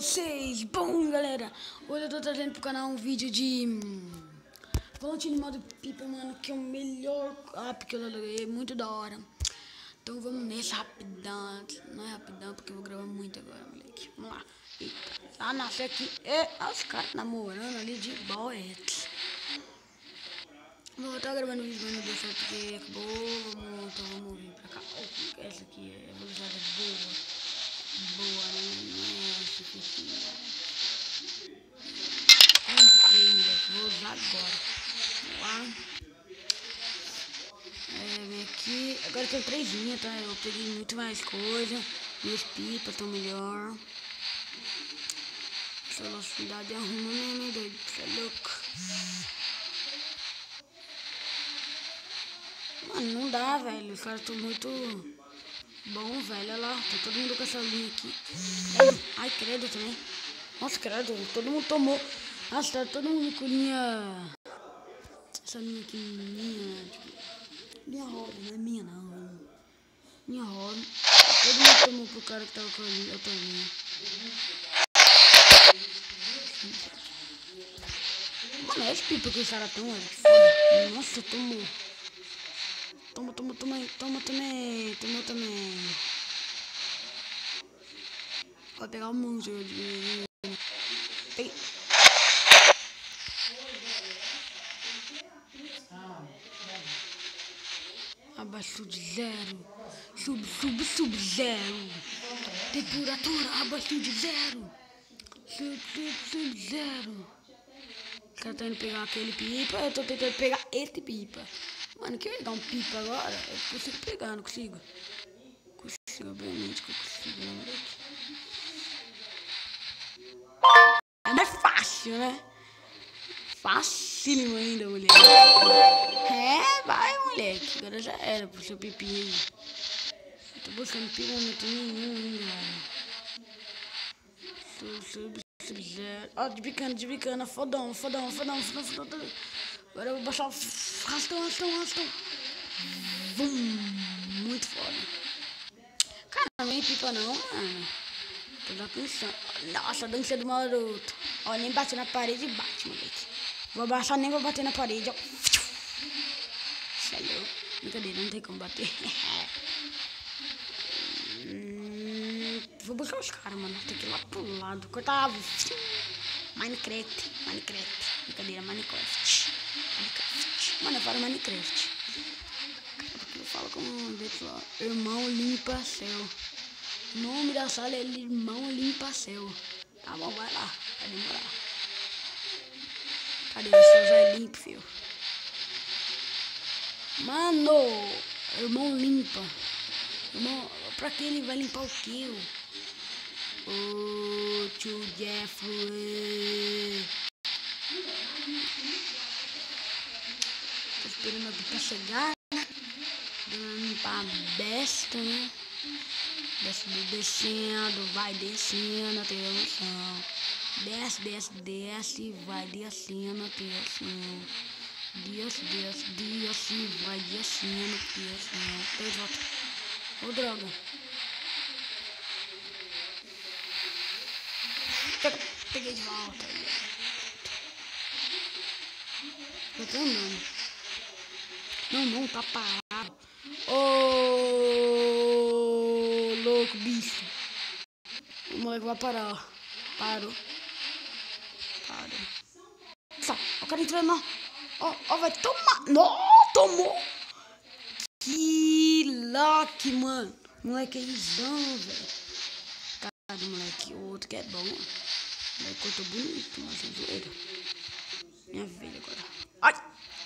vocês? Bom, galera, hoje eu tô trazendo pro canal um vídeo de Volante no modo pipa, mano, que é o melhor app que eu já joguei, muito da hora. Então vamos nesse rapidão, não é rapidão porque eu vou gravar muito agora, moleque. Vamos lá. Eita, nasce aqui, os caras namorando ali de boete. Vou estar gravando o vídeo, mas não deu certo porque acabou, então vamos vir pra cá. Essa aqui é velocidade boa, né? Essa aqui. Comprei, moleque, vou usar agora. Vamos lá. Vem aqui. Agora tem 3 linhas, tá? Eu peguei muito mais coisa. Minhas pipas estão melhor. Essa velocidade arruma, né, doido? Você é louco. Mano, não dá, velho. Os caras estão muito bom, velho. Olha lá, tá todo mundo com essa linha aqui. Ai, credo também. Nossa, credo, todo mundo tomou. Nossa, tá todo mundo com linha. Essa linha aqui, linha roda, não é minha não. Linha roda. Todo mundo tomou pro cara que tava com a outra linha. Mano, é esse pipa que os caras tão, velho. Foda. Nossa, tomou. Toma também. Vou pegar um monte de... Abaixo de zero. Sub zero. Temperatura abaixo de zero. Sub zero. O cara tá indo pegar aquele pipa. Eu tô tentando pegar esse pipa. Mano, quer pegar um pipa agora? Eu consigo pegar, não consigo? Consigo, obviamente que eu consigo, né, moleque? É mais fácil, né? Facílimo ainda, moleque. Vai, moleque. Agora já era pro seu pipi aí. Eu tô buscando pipa, não tem nenhum ainda, velho. Sub-zero. Ó, de bicana. Fodão. Agora eu vou baixar o rastão. Vum. Muito foda. Cara, não é pipa não, mano. Tô dando atenção. Nossa, dança do maroto. Ó, nem bate na parede e bate, moleque. Vou abaixar, nem vou bater na parede, ó. Isso é louco. Brincadeira, não tem como bater. Vou buscar os caras, mano. Tem que ir lá pro lado. Cortar Minecraft. Brincadeira, Minecraft. Mano, eu falo Minecraft. Eu falo com um deles lá. Irmão limpa céu. O nome da sala é Irmão limpa céu. Tá bom, vai lá. Vai demorar. Cadê? O céu já é limpo, filho. Mano, irmão limpa. Irmão, pra que ele vai limpar o quê? Ô, tio Jeffrey. Tô esperando a pipa chegar, né? Dando limpar a besta, né? Descendo, vai descendo até o chão. Desce, vai descendo até o chão. Desce, vai descendo até o chão. Tô de volta. Ô, droga. Peguei de volta. Eu tô andando. Não, tá parado. Ô, louco, bicho. O moleque vai parar, ó. Parou. Nossa, o cara entrando, ó, vai tomar. Não, tomou. Que luck, mano. Moleque é isão, velho. Cara do moleque, o outro que é bom. O moleque cortou bonito, mas é doido. Minha vez agora. Ai,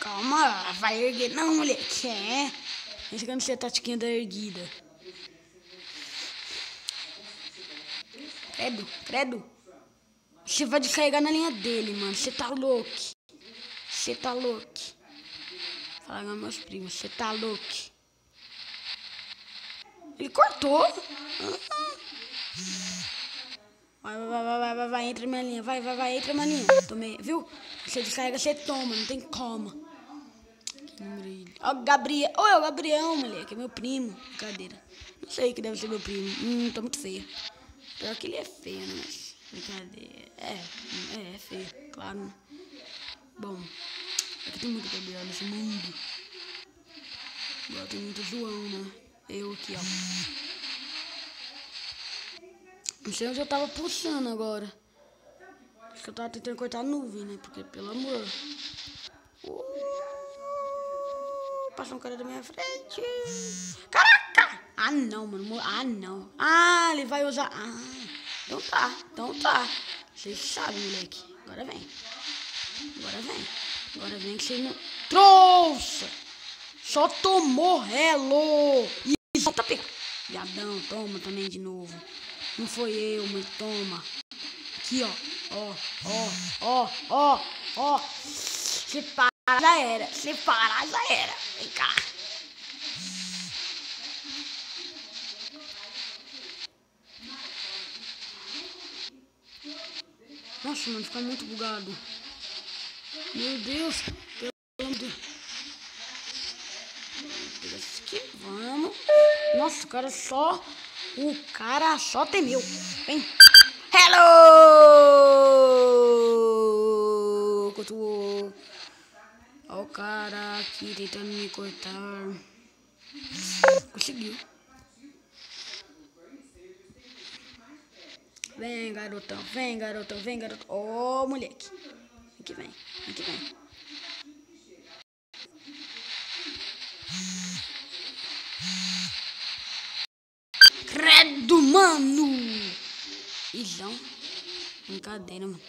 calma, vai erguer não, moleque. Esse aqui não sei a tatiquinha da erguida. Credo. Você vai descarregar na linha dele, mano. Você tá louco. Fala com meus primos, você tá louco. Ele cortou. Vai, entra minha linha. Vai, entra minha linha. Tomei, viu? Você descarrega, você toma, não tem como. Ó, o Gabriel. Ô, é o Gabriel, moleque, é meu primo. Brincadeira. Não sei que deve ser meu primo. Tá muito feio. Pior que ele é feio, né? Brincadeira. É feio, claro, né? Bom, aqui tem muito cabelo nesse mundo. Agora tem muito zoão, né? Eu aqui, ó. Não sei onde eu tava puxando agora. Acho que eu tava tentando cortar a nuvem, né? Porque, pelo amor. Passou um cara da minha frente. Caraca! Ah, não, mano. Ah, não. Ah, ele vai usar... Ah, então tá. Vocês sabem, moleque. Agora vem. Agora vem que você não... Trouxa! Só tomou relo. E só tá pegando. Viadão, toma também de novo. Não foi eu, mas toma. Aqui, ó. Se parar, já era. Vem cá. Nossa, mano, fica muito bugado. Meu Deus. Pelo amor de Deus. Pega isso aqui, vamos. Nossa, o cara só temeu. Vem. Hello! Olha o cara aqui tentando me cortar. Conseguiu. Vem, garotão. Ô, moleque. Aqui vem. Credo, mano! Isão. Brincadeira, mano.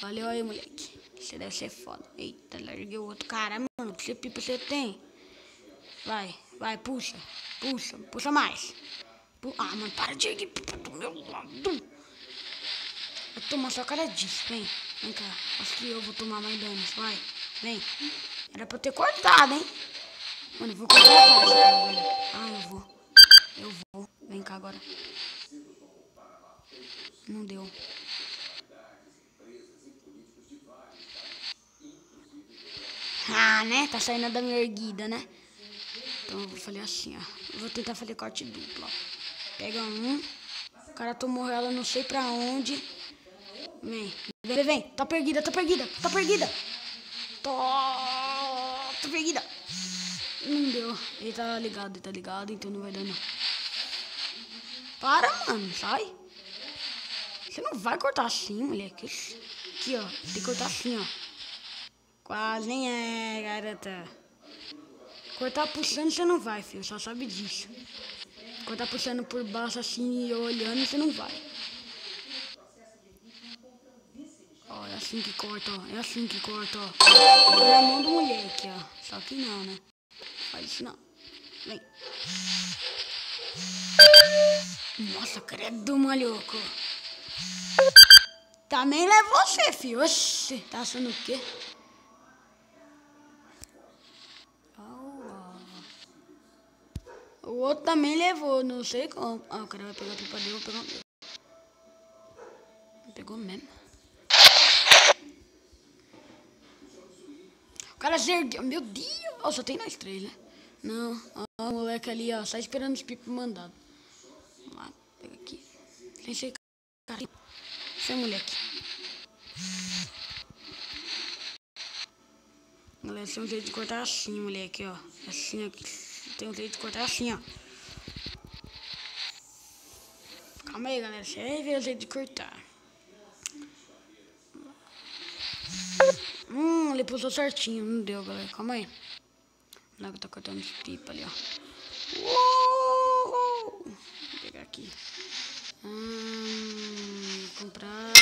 Valeu aí, moleque. Você deve ser foda. Eita, larguei o outro. Caramba, mano, que pipa você tem? Vai, puxa mais. Ah, mano, para de ir pipa do meu lado. Vou tomar só cara disso, vem cá. Acho que eu vou tomar mais danos, vai, vem. Era pra eu ter cortado, hein? Mano, eu vou cortar a cara, velho. Ah, eu vou. Vem cá agora. Não deu. Ah, né? Tá saindo da minha erguida, né? Então eu vou fazer assim, ó. Eu vou tentar fazer corte duplo, ó. Pega um. O cara tomou ela não sei pra onde. Vem. Tá perdida. Tô perdida. Não deu. Ele tá ligado, então não vai dar não. Para, mano. Sai. Você não vai cortar assim, moleque. Aqui, ó. Tem que cortar assim, ó. Quase nem é, garota. Cortar puxando você não vai, filho. Só sabe disso. Cortar puxando por baixo assim e olhando você não vai. Ó, é assim que corta, ó. É a mão do moleque, ó. Só que não, né? Faz isso não. Vem. Nossa, credo, maluco. Também leva você, filho. Oxi, tá achando o quê? O outro também levou, não sei como. Ah, o cara vai pegar a pipa dele, eu vou pegar o meu. Pegou mesmo. O cara se ergueu. Meu Deus. Oh, só tem nós três, né? Não. Ó, o moleque ali, ó. Só esperando os pipos mandados. Vamos lá. Pega aqui. Sem ser cara. Sem moleque. Galera, tem um jeito de cortar assim, moleque, ó. Assim aqui. Tem um jeito de cortar assim, ó. Calma aí, galera. Você vai ver o jeito de cortar. Ele pulsou certinho. Não deu, galera. Calma aí. Lá que eu tô cortando os pipa ali, ó. Vou pegar aqui. Comprar.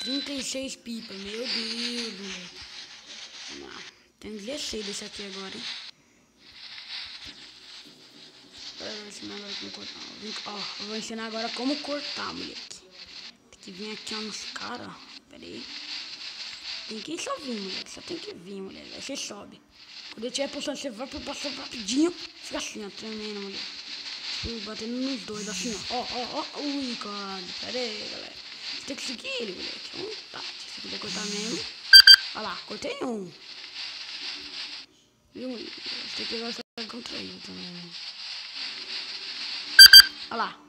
36 pipas, meu Deus, moleque. Vamos lá. Tem 16 desse aqui agora, hein? Eu vou ensinar agora como cortar, moleque. Tem que vir aqui, ó, nos caras, ó. Pera aí. Tem que só vir, moleque. Só tem que vir, moleque. Aí você sobe. Quando eu estiver pulsando, você vai pro passo rapidinho. Fica assim, ó, tremendo, moleque. Fui batendo nos dois, assim, ó. Ui, cara. Pera aí, galera. Você tem que seguir ele, moleque. Tá. Se você quiser cortar mesmo. Olha lá, cortei um. Viu? Você tem que pegar essa contra ele também, né? Olha lá.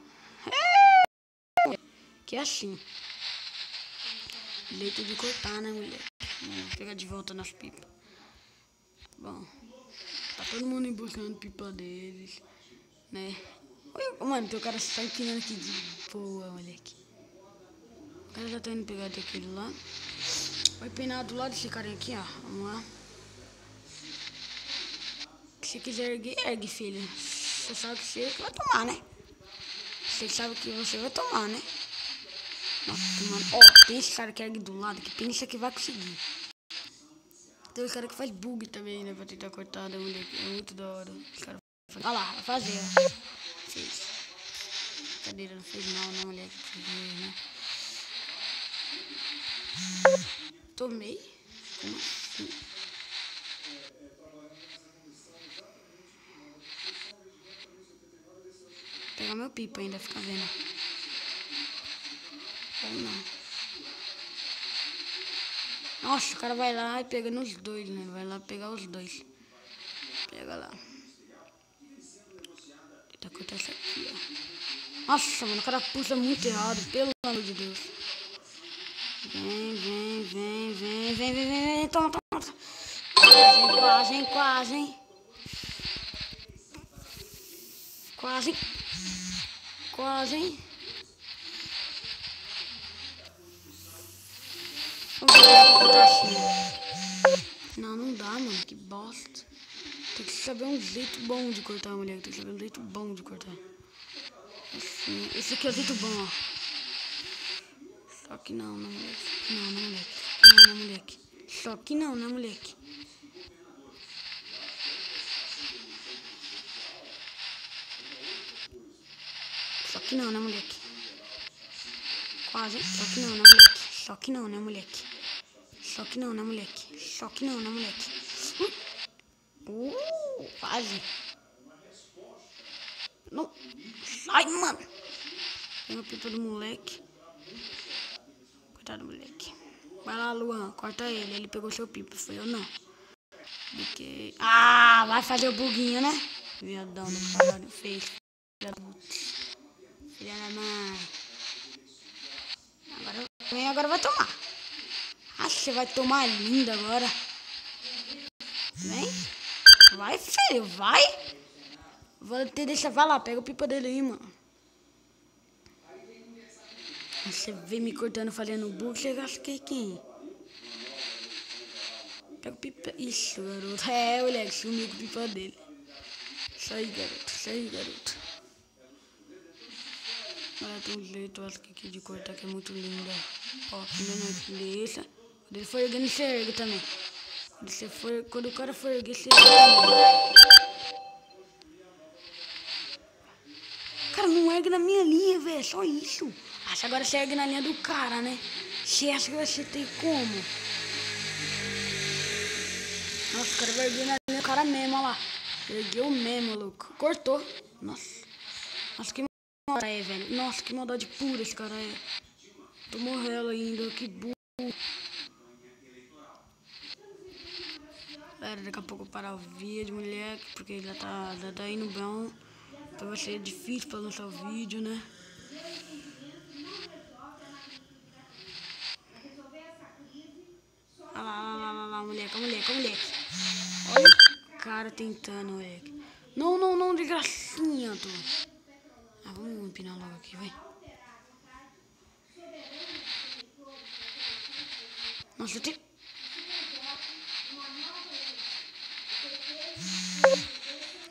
Que é assim. Jeito de cortar, né, moleque? Vamos pegar de volta nas pipas. Bom. Tá todo mundo buscando pipa deles, né? Mano, tem o cara só empinando aqui de boa, moleque. O cara já tá indo pegar daquele lá. Vai empinar do lado desse carinha aqui, ó. Vamos lá. Se quiser erguer, ergue, filho. Você sabe que você vai tomar, né? Você sabe que você vai tomar, né? Nossa, mano. Ó, tem esse cara que ergue do lado que pensa que vai conseguir. Tem o cara que faz bug também, né? Pra tentar cortar da moleque. É muito da hora. Os caras fazem. Olha lá, vai fazer, ó. Fez. Cadeira não fez mal, né, moleque? Né? Tomei. Como assim? Vou pegar meu pipa ainda, fica vendo. Ou não. Nossa, o cara vai lá e pega nos dois, né? Vai lá pegar os dois. Pega lá. Tenta cortar essa aqui, ó. Nossa, mano, o cara puxa muito errado, pelo amor de Deus. Vem. Toma. Quase, hein. Quase, hein. Não dá, mano, que bosta. Tem que saber um jeito bom de cortar, moleque. Tem que saber um jeito bom de cortar. Assim, esse aqui é o jeito bom, ó. Só que não, moleque. Não, moleque. Só que não, né, moleque? Só que não, né, moleque? Quase. Só que não, né, moleque? Só que não, né, moleque? Só que não, né, moleque? Só que não, né, moleque? Quase. Não. Sai, mano. Pega a pipa do moleque. Coitado do moleque. Vai lá, Luan. Corta ele. Ele pegou seu pipa. Foi eu, não. Porque... Ah, vai fazer o buguinho, né? Viadão do caralho. Fez. Filha da mãe. Agora vai tomar. Ah, você vai tomar linda agora. Vem. Vai, filho. Vai. Vou te deixar. Vai lá. Pega o pipa dele aí, mano. Você vem me cortando, fazendo bug. Você acha que é quem? Pega o pipa. Isso, garoto. É, moleque. Sumiu com o pipa dele. Isso aí, garoto. Olha, tem um jeito, acho que aqui de cortar que é muito linda. Ó, deixa. Quando ele for erguendo, você ergue também. Quando o cara for erguer, você ergue também. Cara, não ergue na minha linha, velho. Só isso. Acho agora você ergue na linha do cara, né? Você acha que você tem como? Nossa, o cara vai erguer na linha do cara mesmo, olha lá. Ergueu mesmo, louco. Cortou. Nossa, que maldade é, velho. Nossa, que maldade pura esse cara é. Tô morrendo ainda, que burro. Galera, daqui a pouco eu parar o vídeo, moleque, porque já tá indo bom. Então vai ser difícil pra lançar o vídeo, né? Olha lá, moleque. Olha o cara tentando, moleque. Não, de gracinha, tô. Ah, vamos empinar logo aqui, vai. Nossa,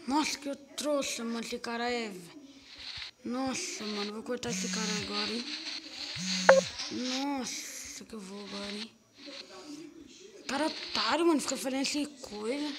Nossa, que eu trouxe, mano, esse cara é, velho. Nossa, mano, vou cortar esse cara agora, hein. Nossa, que eu vou agora, hein. Cara otário, mano, fica fazendo essa coisa.